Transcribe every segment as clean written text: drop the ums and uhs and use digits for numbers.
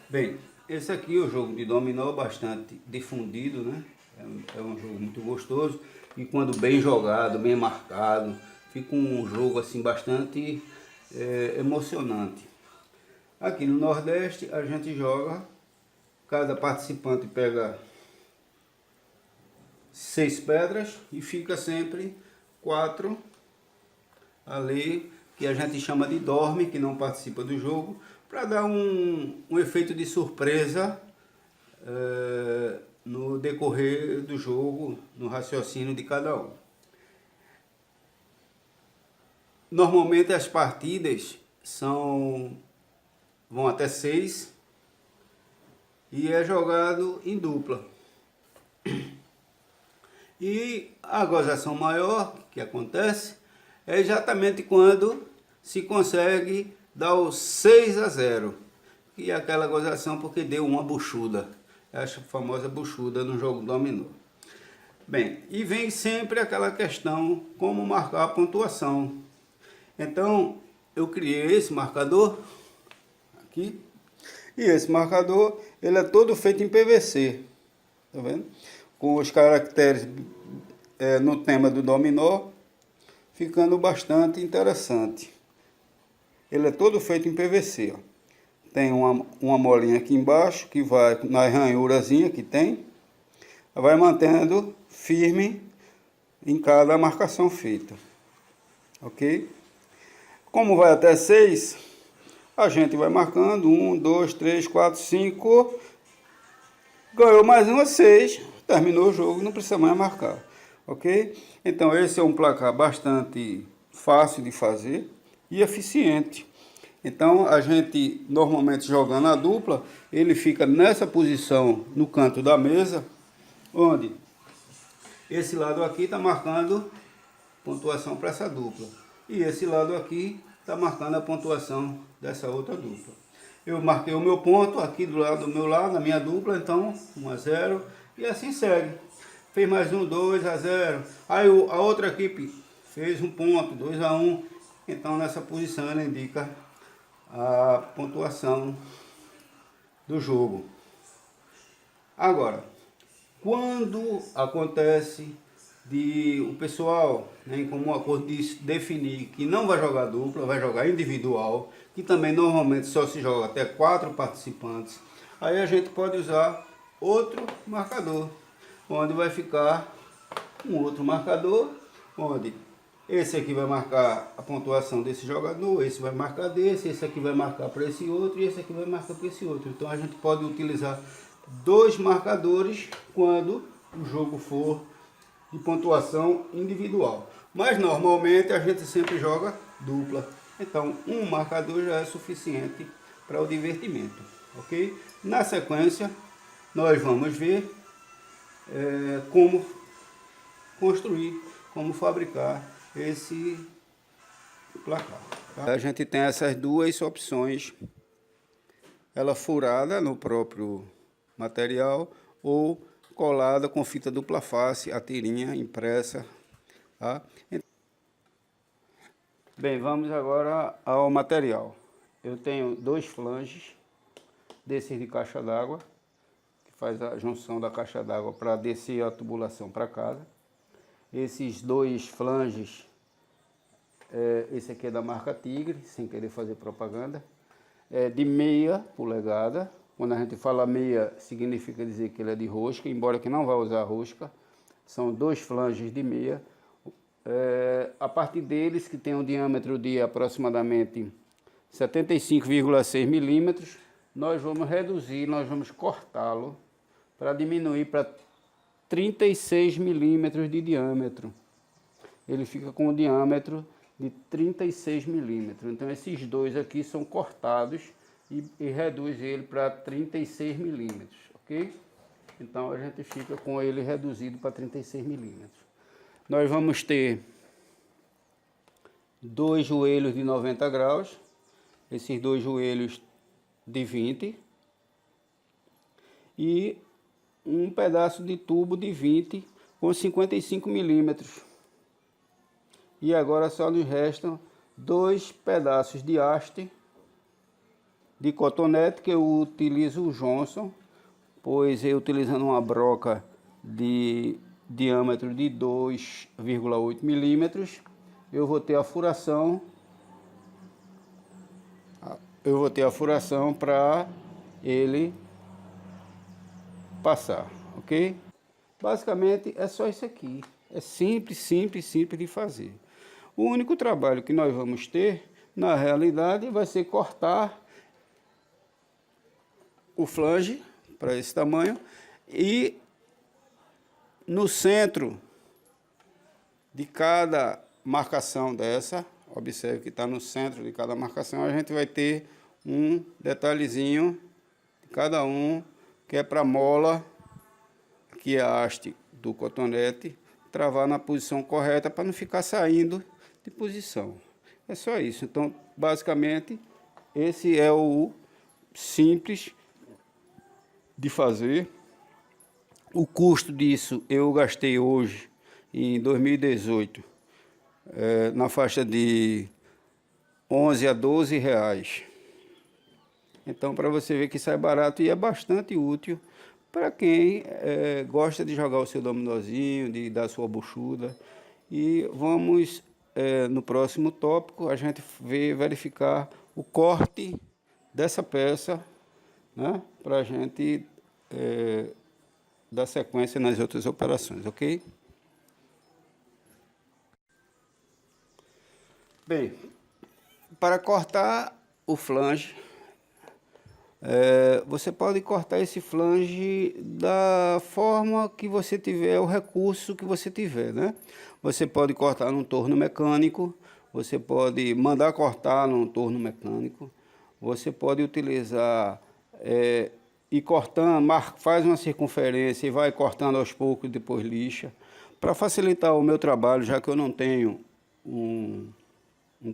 Bem, esse aqui é o jogo de dominó bastante difundido, né? É um jogo muito gostoso e quando bem jogado, bem marcado, fica um jogo assim bastante emocionante. Aqui no Nordeste a gente joga, cada participante pega 6 pedras e fica sempre 4 ali, que a gente chama de dorme, que não participa do jogo, para dar um efeito de surpresa no decorrer do jogo, no raciocínio de cada um. Normalmente as partidas vão até 6 e é jogado em dupla. E a gozação maior que acontece é exatamente quando se consegue dar o 6-0, que é aquela gozação porque deu uma buchuda, a famosa buchuda no jogo dominó. Bem, e vem sempre aquela questão como marcar a pontuação. Então eu criei esse marcador aqui, e esse marcador ele é todo feito em PVC, tá vendo? Com os caracteres no tema do dominó, ficando bastante interessante. Ele é todo feito em PVC, ó. Tem uma molinha aqui embaixo que vai na ranhurazinha que tem, vai mantendo firme em cada marcação feita, ok? Como vai até 6, a gente vai marcando 1, 2, 3, 4, 5, ganhou mais uma 6, terminou o jogo, não precisa mais marcar, ok? Então esse é um placar bastante fácil de fazer e eficiente. Então a gente normalmente jogando a dupla, ele fica nessa posição no canto da mesa, onde esse lado aqui está marcando pontuação para essa dupla e esse lado aqui está marcando a pontuação dessa outra dupla. Eu marquei o meu ponto aqui do lado do meu lado, na minha dupla, então 1-0 e assim segue. Fez mais 2-0. Aí a outra equipe fez um ponto, 2-1. Então nessa posição ela indica a pontuação do jogo. Agora, quando acontece de o pessoal, né, em comum acordo, definir que não vai jogar dupla, vai jogar individual, que também normalmente só se joga até 4 participantes, aí a gente pode usar outro marcador, onde vai ficar um outro marcador, onde esse aqui vai marcar a pontuação desse jogador, esse vai marcar desse, esse aqui vai marcar para esse outro e esse aqui vai marcar para esse outro. Então a gente pode utilizar 2 marcadores quando o jogo for de pontuação individual. Mas normalmente a gente sempre joga dupla. Então um marcador já é suficiente para o divertimento, ok? Na sequência nós vamos ver como construir, como fabricar esse placar. Tá? A gente tem essas duas opções, ela furada no próprio material ou colada com fita dupla face, a tirinha impressa. Tá? Bem, vamos agora ao material. Eu tenho 2 flanges desses de caixa d'água, que faz a junção da caixa d'água para descer a tubulação para casa. Esses 2 flanges, esse aqui é da marca Tigre, sem querer fazer propaganda, é de meia polegada. Quando a gente fala meia, significa dizer que ele é de rosca, embora que não vai usar rosca. São 2 flanges de meia. A partir deles, que tem um diâmetro de aproximadamente 75,6 milímetros, nós vamos reduzir, nós vamos cortá-lo para diminuir para 36 milímetros de diâmetro. Ele fica com um diâmetro de 36 milímetros. Então esses 2 aqui são cortados e reduz ele para 36 milímetros, ok? Então a gente fica com ele reduzido para 36 milímetros. Nós vamos ter 2 joelhos de 90 graus, esses 2 joelhos de 20 e um pedaço de tubo de 20 com 55 milímetros. E agora só nos restam 2 pedaços de haste de cotonete, que eu utilizo o Johnson, pois eu utilizando uma broca de diâmetro de 2,8 milímetros, eu vou ter a furação para ele passar, ok? Basicamente é só isso aqui. É simples, simples, simples de fazer. O único trabalho que nós vamos ter, na realidade, vai ser cortar o flange para esse tamanho e no centro de cada marcação dessa, observe que está no centro de cada marcação, a gente vai ter um detalhezinho de cada um, que é para a mola, que é a haste do cotonete, travar na posição correta para não ficar saindo de posição. É só isso. Então, basicamente, esse é o simples de fazer. O custo disso eu gastei hoje, em 2018, na faixa de 11 a 12 reais. Então, para você ver que sai barato e é bastante útil para quem gosta de jogar o seu dominozinho, de dar sua buchuda. E vamos, no próximo tópico, a gente verificar o corte dessa peça, né, para a gente dar sequência nas outras operações, ok? Bem, para cortar o flange, você pode cortar esse flange da forma que você tiver, o recurso que você tiver, né? Você pode cortar num torno mecânico, você pode mandar cortar num torno mecânico, você pode utilizar ir cortando, faz uma circunferência e vai cortando aos poucos e depois lixa. Para facilitar o meu trabalho, já que eu não tenho um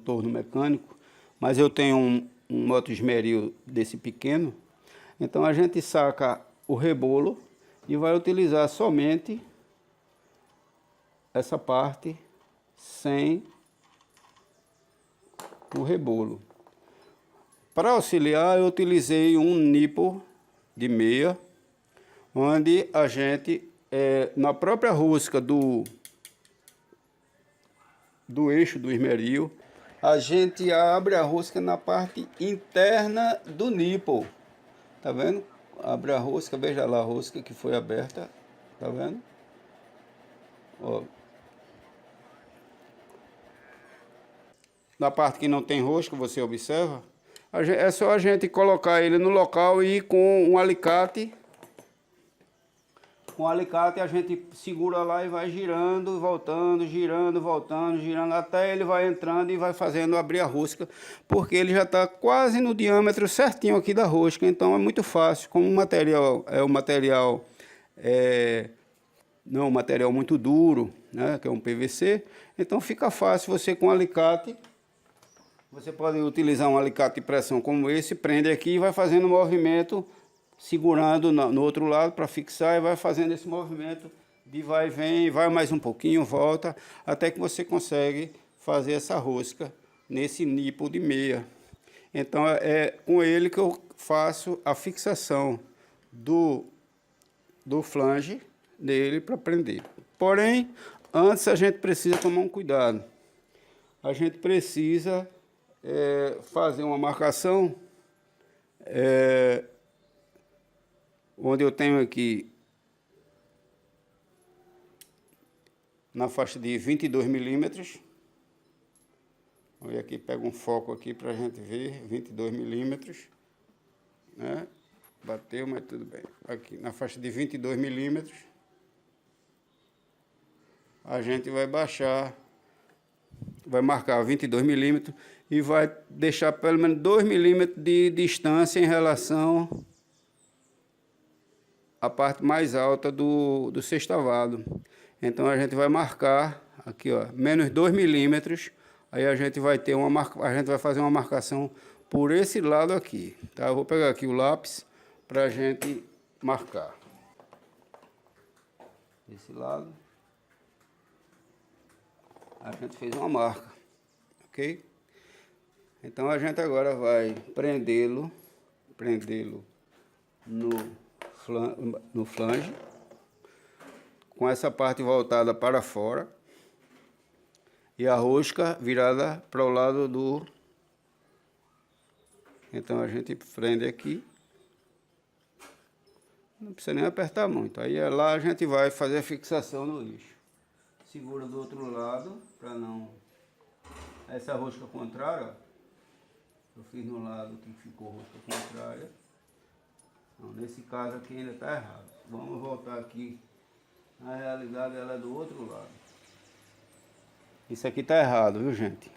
torno mecânico, mas eu tenho um moto esmeril desse pequeno, então a gente saca o rebolo e vai utilizar somente essa parte sem o rebolo. Para auxiliar, eu utilizei um nipple de meia, onde a gente, na própria rosca do eixo do esmeril, a gente abre a rosca na parte interna do nipple, tá vendo? Abre a rosca, veja lá a rosca que foi aberta, tá vendo? Ó. Na parte que não tem rosca, você observa, é só a gente colocar ele no local e com um alicate. Com o alicate a gente segura lá e vai girando, voltando, girando, voltando, girando, até ele vai entrando e vai fazendo abrir a rosca, porque ele já está quase no diâmetro certinho aqui da rosca, então é muito fácil. Como o material não é um material muito duro, né, que é um PVC, então fica fácil você com o alicate. Você pode utilizar um alicate de pressão como esse, prende aqui e vai fazendo um movimento, segurando no outro lado para fixar, e vai fazendo esse movimento de vai e vem, vai mais um pouquinho, volta, até que você consegue fazer essa rosca nesse nipple de meia. Então é com ele que eu faço a fixação do flange dele para prender. Porém, antes a gente precisa tomar um cuidado. A gente precisa fazer uma marcação onde eu tenho aqui na faixa de 22 milímetros. Olha aqui, pega um foco aqui para a gente ver, 22 milímetros, né? Bateu, mas tudo bem. Aqui, na faixa de 22 milímetros, a gente vai baixar, vai marcar 22 milímetros e vai deixar pelo menos 2 milímetros de distância em relação à parte mais alta do sextavado. Então a gente vai marcar aqui, ó, menos 2 milímetros. Aí a gente vai ter a gente vai fazer uma marcação por esse lado aqui, tá? Eu vou pegar aqui o lápis para a gente marcar esse lado. A gente fez uma marca, ok? Então a gente agora vai prendê-lo prendê-lo no flange, com essa parte voltada para fora e a rosca virada para o lado do... Então a gente prende aqui, não precisa nem apertar muito. Aí lá a gente vai fazer a fixação no eixo. Segura do outro lado para não... Essa rosca contrária, ó, eu fiz no lado que ficou rosca contrária. Não, nesse caso aqui ainda está errado. Vamos voltar aqui. Na realidade ela é do outro lado. Isso aqui está errado, viu, gente?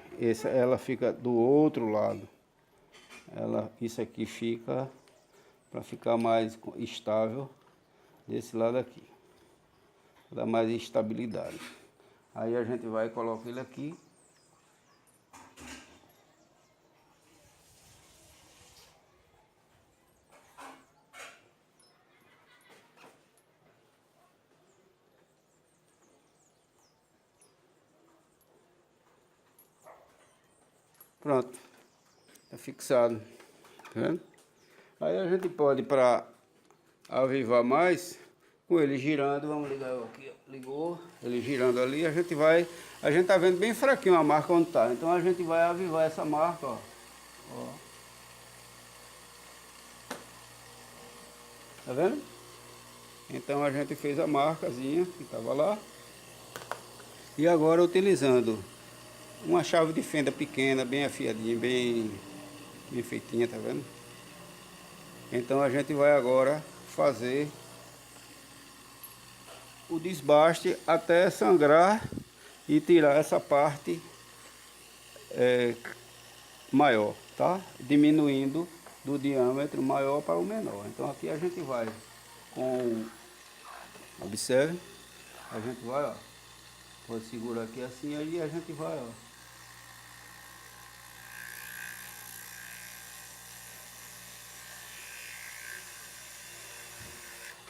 Ela fica do outro lado. Isso aqui fica para ficar mais estável desse lado aqui. Para dar mais estabilidade. Aí a gente vai colocar ele aqui. Pronto, está fixado, tá vendo? Aí a gente pode, para avivar mais, com ele girando, vamos ligar aqui, ligou, ele girando ali, a gente tá vendo bem fraquinho a marca onde tá, então a gente vai avivar essa marca, ó. Tá vendo? Então a gente fez a marcazinha que estava lá, e agora utilizando uma chave de fenda pequena, bem afiadinha, bem feitinha, tá vendo? Então a gente vai agora fazer o desbaste até sangrar e tirar essa parte maior, tá? Diminuindo do diâmetro maior para o menor. Então aqui a gente vai observe, a gente vai, ó, pode segurar aqui assim, aí a gente vai, ó.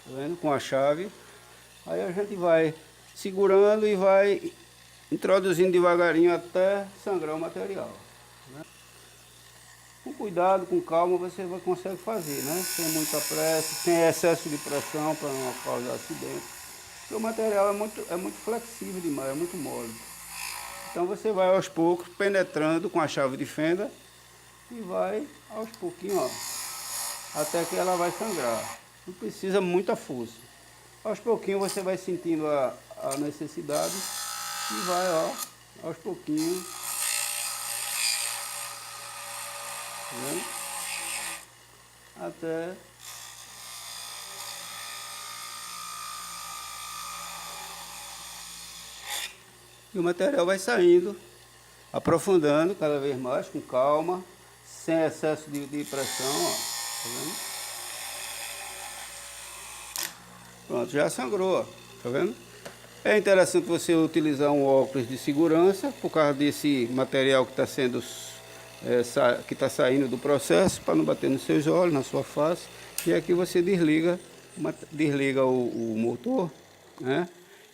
Tá vendo? Com a chave. Aí a gente vai segurando e vai introduzindo devagarinho até sangrar o material. Né? Com cuidado, com calma, você consegue fazer, né? Sem muita pressa, sem excesso de pressão para não causar acidente. Porque o material é muito flexível demais, é muito mole. Então você vai aos poucos penetrando com a chave de fenda e vai aos pouquinhos, ó, até que ela vai sangrar. Não precisa muita força. Aos pouquinhos você vai sentindo a necessidade e vai, ó, aos pouquinhos. Tá vendo? Até e o material vai saindo, aprofundando cada vez mais, com calma, sem excesso de pressão, ó. Tá vendo? Pronto, já sangrou, ó. Tá vendo? É interessante você utilizar um óculos de segurança por causa desse material que está sendo que está saindo do processo, para não bater nos seus olhos, na sua face. E aqui você desliga o motor, né?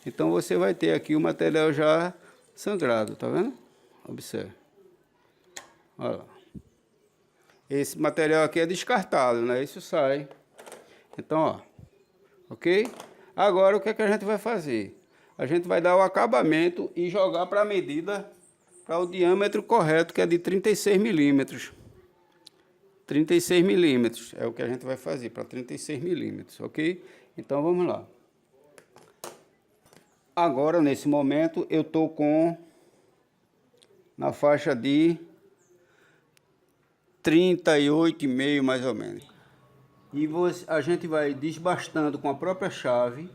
Então você vai ter aqui o material já sangrado, tá vendo? Observe. Olha lá. Esse material aqui é descartável, né? Isso sai. Então, ó, ok? Agora o que é que a gente vai fazer? A gente vai dar o acabamento e jogar para a medida, para o diâmetro correto, que é de 36 milímetros. 36 milímetros é o que a gente vai fazer, para 36 milímetros, ok? Então vamos lá. Agora, nesse momento, eu estou com na faixa de 38,5 mais ou menos. E a gente vai desbastando com a própria chave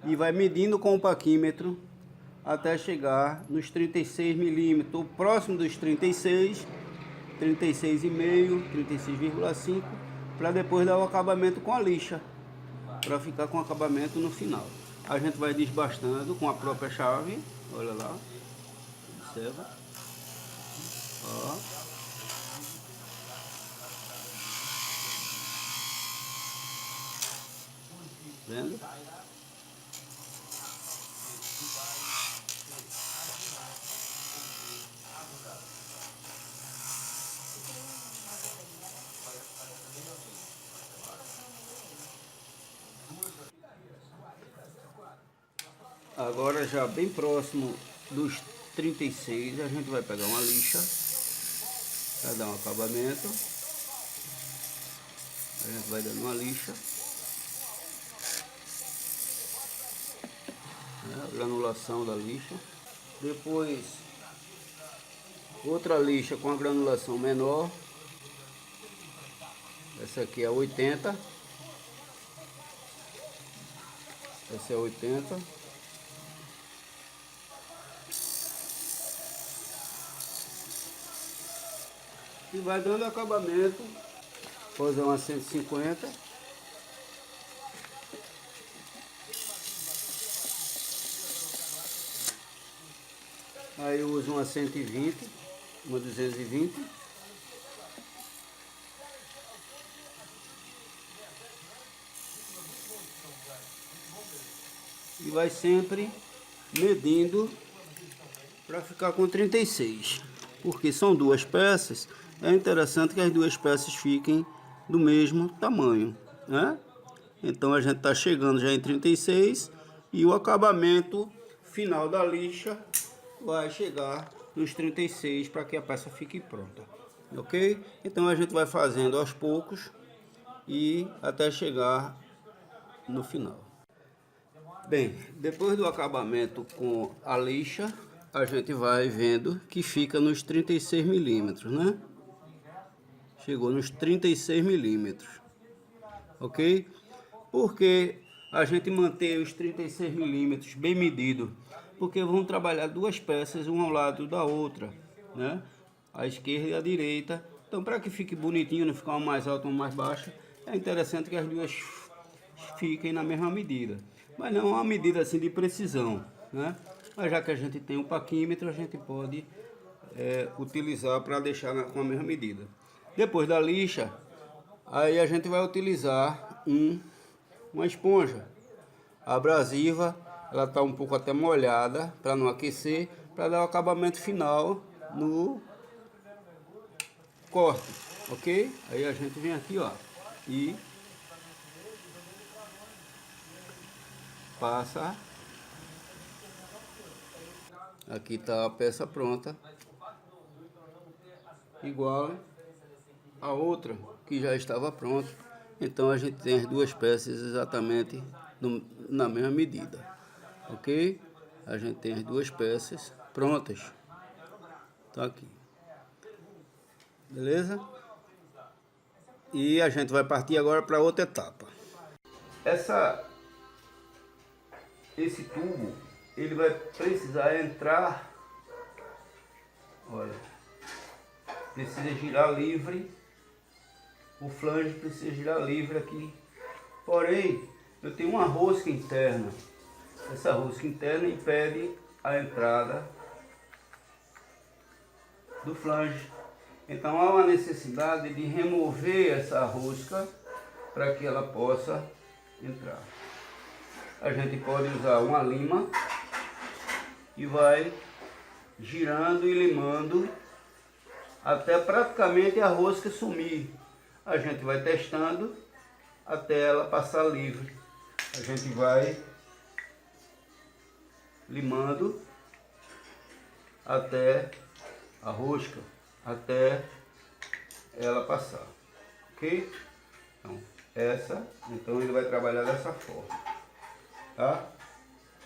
e vai medindo com o paquímetro até chegar nos 36 milímetros, ou próximo dos 36, 36,5, 36,5, para depois dar o acabamento com a lixa, para ficar com o acabamento no final. A gente vai desbastando com a própria chave, olha lá, observa, ó. Vendo? Agora já bem próximo dos 36, a gente vai pegar uma lixa para dar um acabamento. A gente vai dando uma lixa, né, granulação da lixa. Depois outra lixa com a granulação menor. Essa aqui é 80. Essa é 80. E vai dando acabamento. Vou usar uma 150. Aí eu uso uma 120, uma 220. E vai sempre medindo para ficar com 36. Porque são duas peças, é interessante que as duas peças fiquem do mesmo tamanho, né? Então a gente está chegando já em 36 e o acabamento final da lixa vai chegar nos 36 para que a peça fique pronta, ok? Então a gente vai fazendo aos poucos e até chegar no final. Bem, depois do acabamento com a lixa, a gente vai vendo que fica nos 36 milímetros, né? Chegou nos 36 milímetros, ok? Porque a gente mantém os 36 milímetros bem medido, porque vamos trabalhar duas peças, uma ao lado da outra, né? A esquerda e a direita. Então, para que fique bonitinho, não ficar uma mais alta, uma mais baixa, é interessante que as duas fiquem na mesma medida. Mas não uma medida assim de precisão, né? Mas já que a gente tem um paquímetro, a gente pode utilizar para deixar com a mesma medida. Depois da lixa, aí a gente vai utilizar uma esponja abrasiva. Ela está um pouco até molhada para não aquecer, para dar o acabamento final no corte, ok? Aí a gente vem aqui, ó, e passa. Aqui está a peça pronta, igual a outra que já estava pronta. Então a gente tem as duas peças exatamente na mesma medida, ok? A gente tem as duas peças prontas. Tá aqui, beleza? E a gente vai partir agora para outra etapa. Esse tubo, ele vai precisar entrar, olha, precisa girar livre, o flange precisa girar livre aqui. Porém, eu tenho uma rosca interna. Essa rosca interna impede a entrada do flange. Então há uma necessidade de remover essa rosca para que ela possa entrar. A gente pode usar uma lima e vai girando e limando até praticamente a rosca sumir. A gente vai testando até ela passar livre. A gente vai limando até a rosca, até ela passar, ok? Então ele vai trabalhar dessa forma, tá?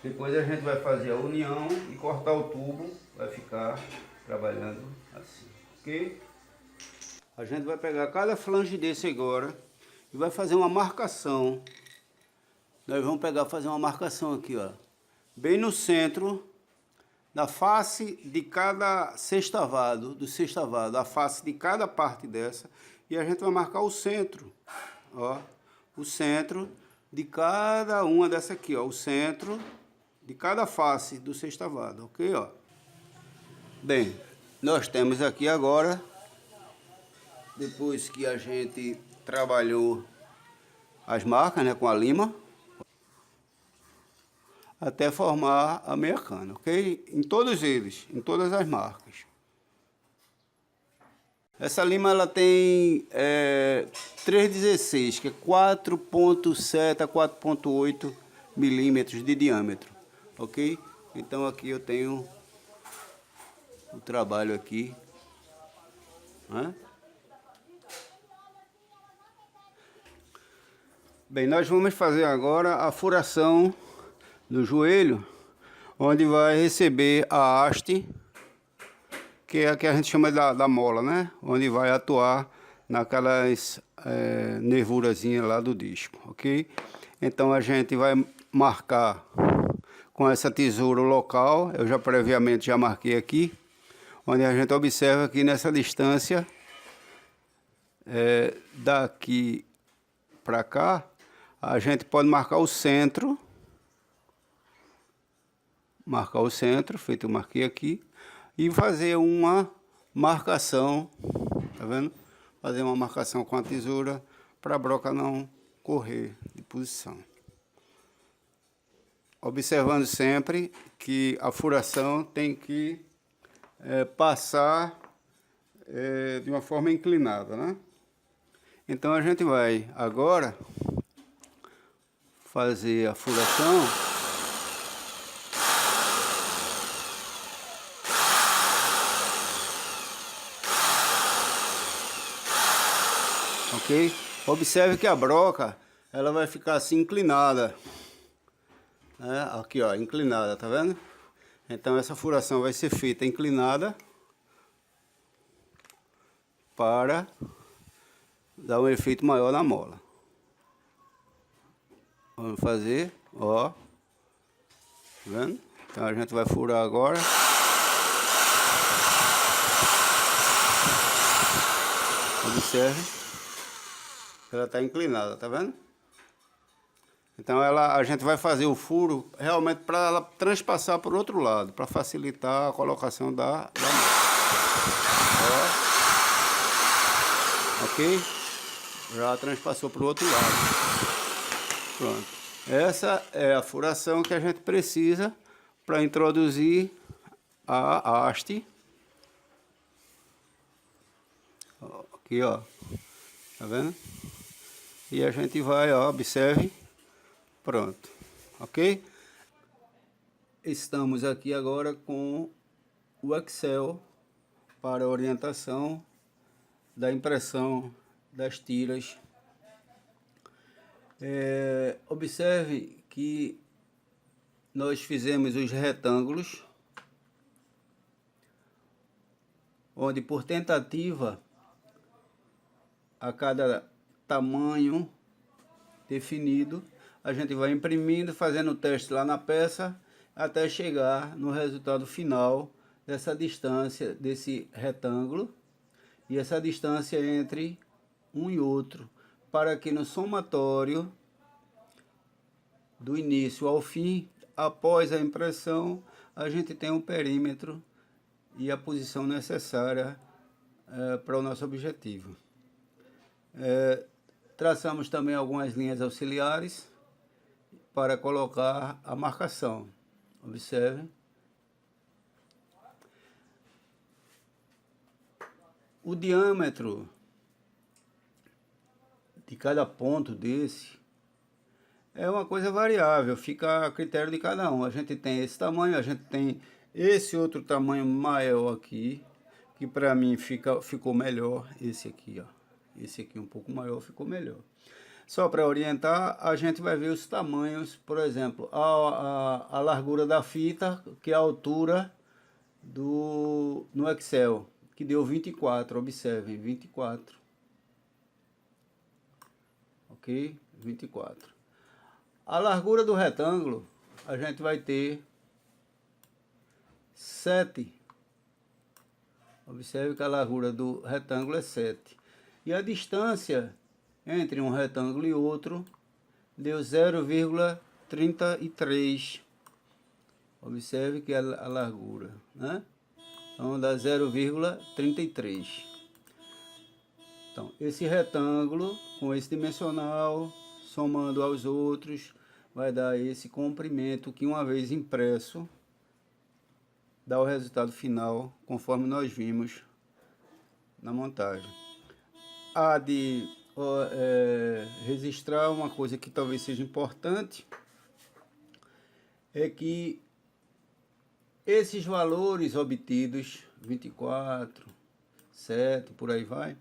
Depois a gente vai fazer a união e cortar o tubo, vai ficar trabalhando assim, ok? A gente vai pegar cada flange desse agora e vai fazer uma marcação. Nós vamos fazer uma marcação aqui, ó, bem no centro da face de cada sextavado, a face de cada parte dessa, e a gente vai marcar o centro, ó, o centro de cada uma dessa aqui, ó, o centro de cada face do sextavado, ok, ó. Bem, nós temos aqui agora, depois que a gente trabalhou as marcas, né, com a lima, até formar a meia cana, ok? Em todos eles, em todas as marcas. Essa lima ela tem 3,16, que é 4,7 a 4,8 milímetros de diâmetro. ok? Então aqui eu tenho o trabalho aqui, né? Bem, nós vamos fazer agora a furação do joelho, onde vai receber a haste, que é a que a gente chama da mola, né? Onde vai atuar naquelas nervurazinhas lá do disco, ok? Então a gente vai marcar com essa tesoura local, eu já previamente já marquei aqui, onde a gente observa que nessa distância daqui para cá, a gente pode marcar o centro, feito eu marquei aqui, e fazer uma marcação, tá vendo? Fazer uma marcação com a tesoura para a broca não correr de posição. Observando sempre que a furação tem que passar de uma forma inclinada, né? Então a gente vai agora fazer a furação ok? Observe que a broca ela vai ficar assim inclinada, né? Aqui ó, inclinada, tá vendo? Então essa furação vai ser feita inclinada para dar um efeito maior na mola. Vamos fazer, ó, tá vendo? Então a gente vai furar agora. Observe, ela está inclinada, tá vendo? Então a gente vai fazer o furo realmente para ela transpassar por outro lado, para facilitar a colocação da mola. Ó. Ok? Já transpassou para o outro lado. Pronto. Essa é a furação que a gente precisa para introduzir a haste. Aqui, ó. Tá vendo? E a gente vai, ó, observe. Pronto. Ok? Estamos aqui agora com o Excel para orientação da impressão das tiras. Observe que nós fizemos os retângulos, onde por tentativa a cada tamanho definido a gente vai imprimindo, fazendo o teste lá na peça até chegar no resultado final dessa distância desse retângulo e essa distância entre um e outro, para que no somatório do início ao fim, após a impressão, a gente tenha um perímetro e a posição necessária para o nosso objetivo. Traçamos também algumas linhas auxiliares para colocar a marcação. Observe. O diâmetro de cada ponto desse é uma coisa variável, fica a critério de cada um. A gente tem esse tamanho, a gente tem esse outro tamanho maior aqui, que para mim ficou melhor, esse aqui, ó. Esse aqui um pouco maior ficou melhor. Só para orientar, a gente vai ver os tamanhos, por exemplo, a largura da fita, que é a altura no Excel, que deu 24, observem, 24. Ok? 24. A largura do retângulo, a gente vai ter 7. Observe que a largura do retângulo é 7. E a distância entre um retângulo e outro deu 0,33. Observe que é a largura, né? Então dá 0,33. Então, esse retângulo com esse dimensional, somando aos outros, vai dar esse comprimento que, uma vez impresso, dá o resultado final, conforme nós vimos na montagem. Há de registrar uma coisa que talvez seja importante, é que esses valores obtidos, 24, 7, por aí vai,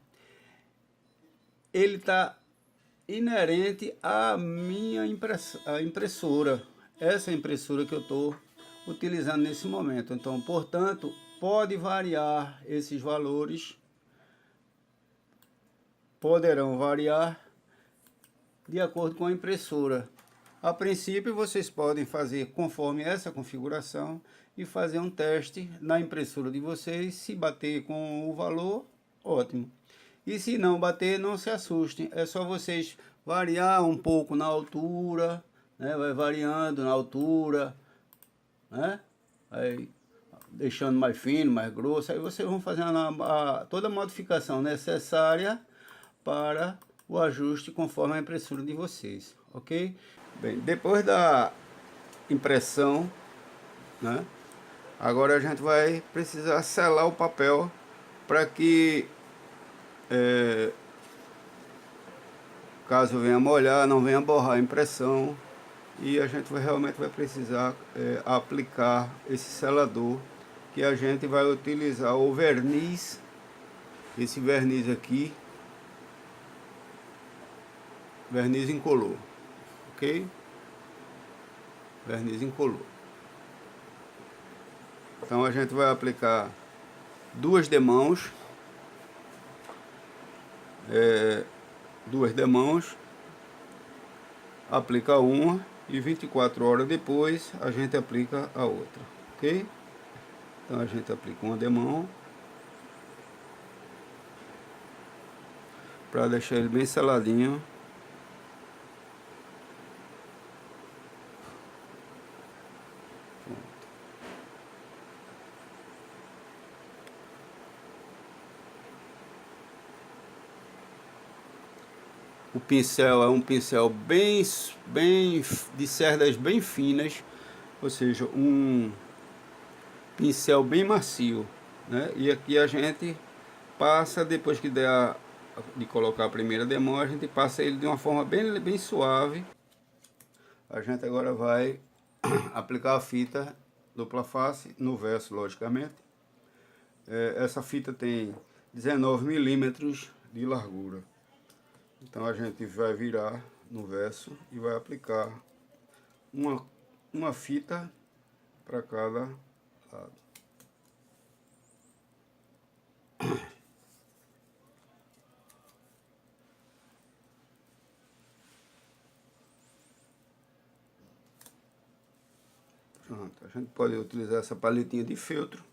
ele está inerente à minha impressora. Essa impressora que eu estou utilizando nesse momento. Então, portanto, pode variar esses valores, poderão variar de acordo com a impressora. A princípio, vocês podem fazer conforme essa configuração e fazer um teste na impressora de vocês. Se bater com o valor, ótimo. E se não bater, não se assustem. É só vocês variar um pouco na altura, né? Vai variando na altura, né? Aí, deixando mais fino, mais grosso. Aí vocês vão fazendo toda a modificação necessária para o ajuste conforme a impressora de vocês, ok? Bem, depois da impressão, né? Agora a gente vai precisar selar o papel para que caso venha molhar, não venha borrar a impressão, e a gente realmente vai precisar aplicar esse selador, que a gente vai utilizar o verniz, esse verniz aqui, verniz incolor, ok? Verniz incolor. Então a gente vai aplicar 2 demãos, 2 demãos, aplica uma e 24 horas depois a gente aplica a outra, ok? Então a gente aplica uma demão para deixar ele bem seladinho. O pincel é um pincel bem de cerdas bem finas, ou seja, um pincel bem macio, né? E aqui a gente passa, depois que der de colocar a primeira demão, a gente passa ele de uma forma bem suave. A gente agora vai aplicar a fita dupla face no verso, logicamente. Essa fita tem 19 milímetros de largura. Então a gente vai virar no verso e vai aplicar uma fita para cada lado. Pronto, a gente pode utilizar essa paletinha de feltro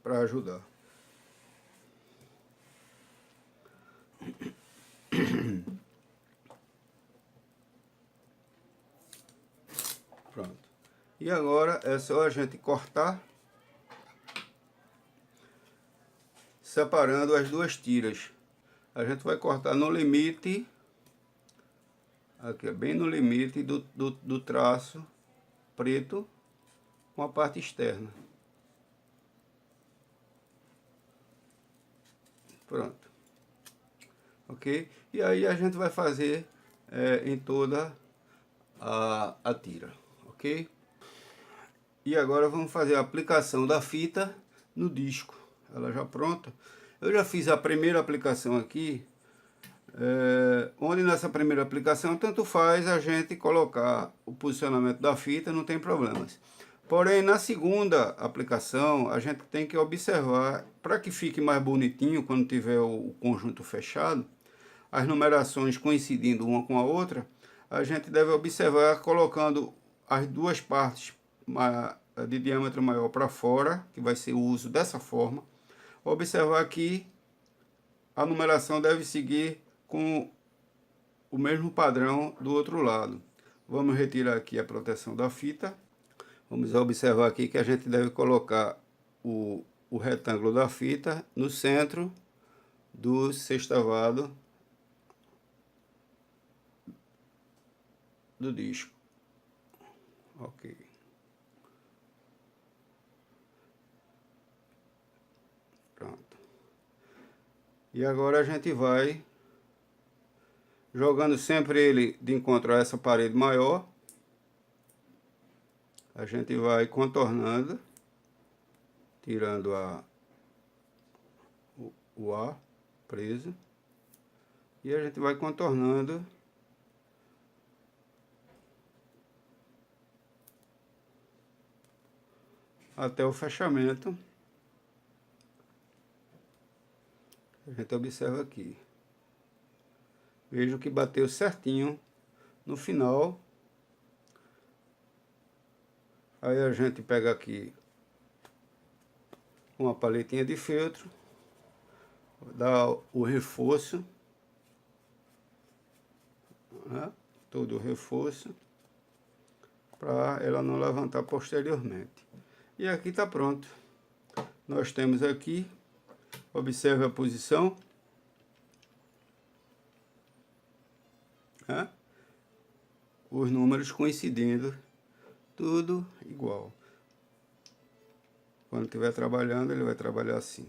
para ajudar. Pronto. E agora é só a gente cortar, separando as 2 tiras. A gente vai cortar no limite, aqui é bem no limite do traço preto com a parte externa. Pronto. Ok? E aí a gente vai fazer em toda a tira, ok? E agora vamos fazer a aplicação da fita no disco, ela já pronta. Eu já fiz a primeira aplicação aqui, onde nessa primeira aplicação tanto faz a gente colocar o posicionamento da fita, não tem problemas. Porém, na segunda aplicação, a gente tem que observar, para que fique mais bonitinho quando tiver o conjunto fechado, as numerações coincidindo uma com a outra, a gente deve observar colocando as 2 partes de diâmetro maior para fora, que vai ser o uso dessa forma. Observar que a numeração deve seguir com o mesmo padrão do outro lado. Vamos retirar aqui a proteção da fita. Vamos observar aqui que a gente deve colocar o retângulo da fita no centro do sextavado do disco. Ok. Pronto. E agora a gente vai jogando sempre ele de encontro a essa parede maior. a gente vai contornando, tirando o ar preso, e a gente vai contornando até o fechamento. A gente observa aqui. Vejo que bateu certinho no final. Aí a gente pega aqui uma paletinha de feltro, dá o reforço, né? Todo o reforço, para ela não levantar posteriormente. E aqui está pronto. Nós temos aqui, observe a posição, né? Os números coincidindo, tudo igual. Quando estiver trabalhando, ele vai trabalhar assim.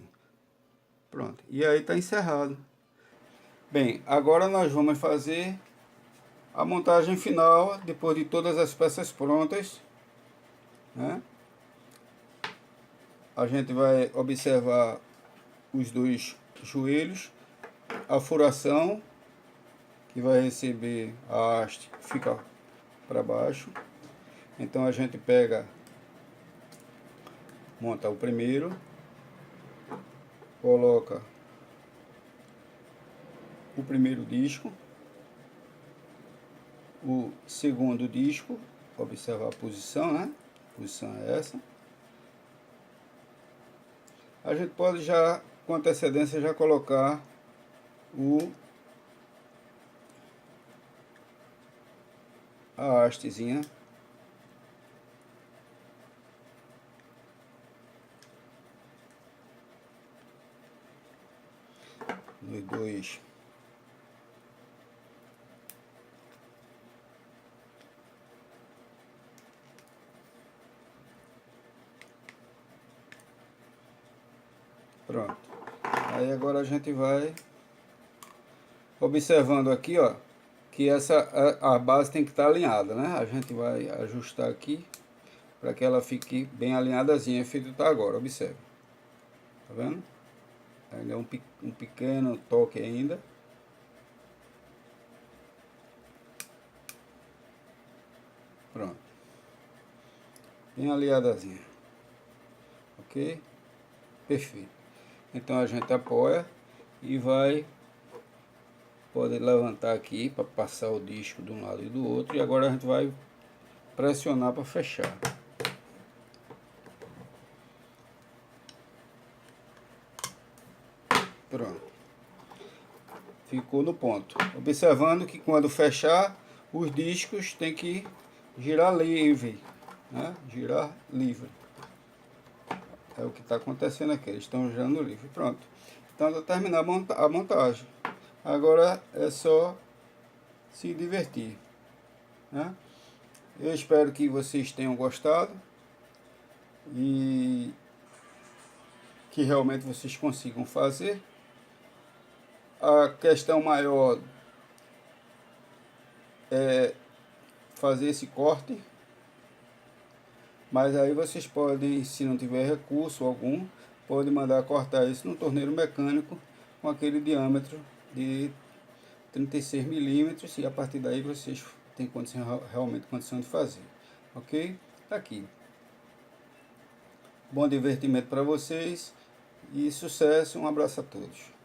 Pronto. E aí está encerrado. Bem, agora nós vamos fazer a montagem final, depois de todas as peças prontas, né? A gente vai observar os dois joelhos, a furação, que vai receber a haste, fica para baixo. Então a gente pega, monta o primeiro, coloca o primeiro disco, o segundo disco, observa a posição, né? A posição é essa. A gente pode já, com antecedência, já colocar a hastezinha. Nos dois. Pronto. Aí agora a gente vai observando aqui, ó, que a base tem que estar alinhada, né? A gente vai ajustar aqui para que ela fique bem alinhadazinha, feito tá agora, observe. Tá vendo? Ainda é um pequeno toque ainda. Pronto. Bem alinhadazinha. Ok? Perfeito. Então a gente apoia e pode levantar aqui para passar o disco de um lado e do outro. E agora a gente vai pressionar para fechar. Pronto. Ficou no ponto. Observando que quando fechar, os discos tem que girar livre, né? Girar livre. É o que está acontecendo aqui, eles estão girando livre. Pronto. Então, para terminar a montagem. Agora é só se divertir, né? Eu espero que vocês tenham gostado e que realmente vocês consigam fazer. A questão maior é fazer esse corte, mas aí vocês podem, se não tiver recurso algum, podem mandar cortar isso no torneiro mecânico com aquele diâmetro de 36 milímetros, e a partir daí vocês têm realmente condição de fazer, ok? Tá aqui. Bom divertimento para vocês e sucesso, um abraço a todos.